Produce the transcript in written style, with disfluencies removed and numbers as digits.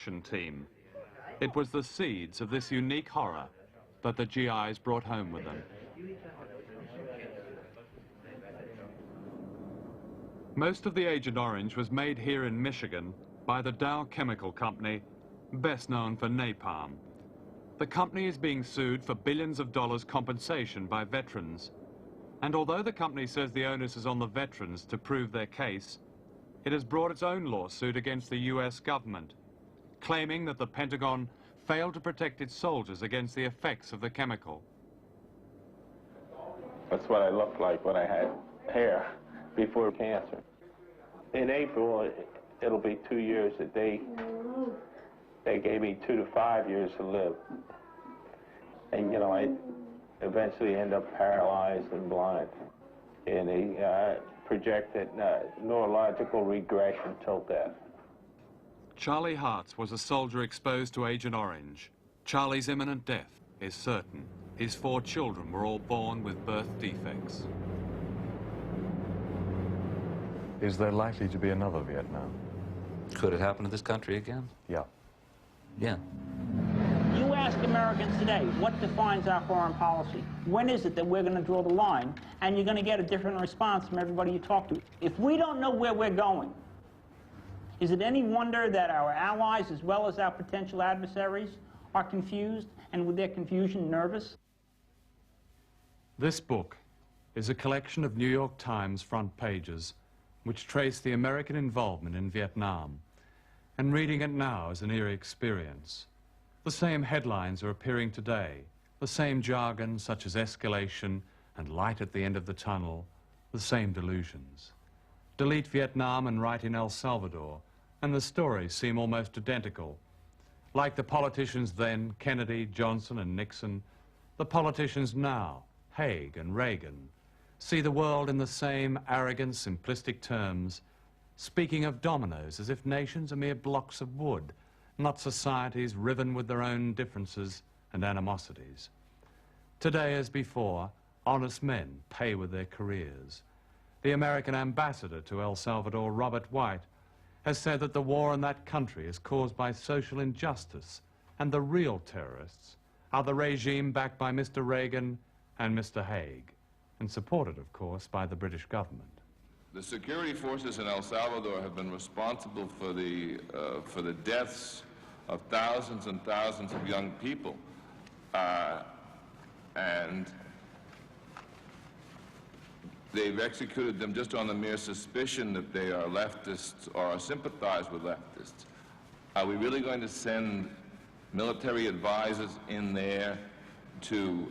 team. It was the seeds of this unique horror that the GIs brought home with them. Most of the Agent Orange was made here in Michigan by the Dow Chemical Company, best known for napalm. The company is being sued for billions of dollars compensation by veterans. And although the company says the onus is on the veterans to prove their case, it has brought its own lawsuit against the US government, claiming that the Pentagon failed to protect its soldiers against the effects of the chemical. That's what I looked like when I had hair before cancer. In April, it'll be 2 years that they gave me 2 to 5 years to live. And, you know, I eventually end up paralyzed and blind. And they projected neurological regression till death. Charlie Hartz was a soldier exposed to Agent Orange. Charlie's imminent death is certain. His 4 children were all born with birth defects. Is there likely to be another Vietnam? Could it happen to this country again? Yeah. Yeah. You ask Americans today, what defines our foreign policy? When is it that we're going to draw the line? And you're going to get a different response from everybody you talk to. If we don't know where we're going, is it any wonder that our allies, as well as our potential adversaries, are confused and with their confusion nervous? This book is a collection of New York Times front pages which trace the American involvement in Vietnam, and reading it now is an eerie experience. The same headlines are appearing today, the same jargon such as escalation and light at the end of the tunnel, the same delusions. Delete Vietnam and write in El Salvador, and the stories seem almost identical. Like the politicians then, Kennedy, Johnson and Nixon, the politicians now, Haig and Reagan, see the world in the same arrogant, simplistic terms, speaking of dominoes as if nations are mere blocks of wood, not societies riven with their own differences and animosities. Today, as before, honest men pay with their careers. The American ambassador to El Salvador, Robert White, has said that the war in that country is caused by social injustice, and the real terrorists are the regime backed by Mr. Reagan and Mr. Haig, and supported, of course, by the British government. The security forces in El Salvador have been responsible for the deaths of thousands and thousands of young people, and they've executed them just on the mere suspicion that they are leftists or sympathize with leftists. Are we really going to send military advisors in there to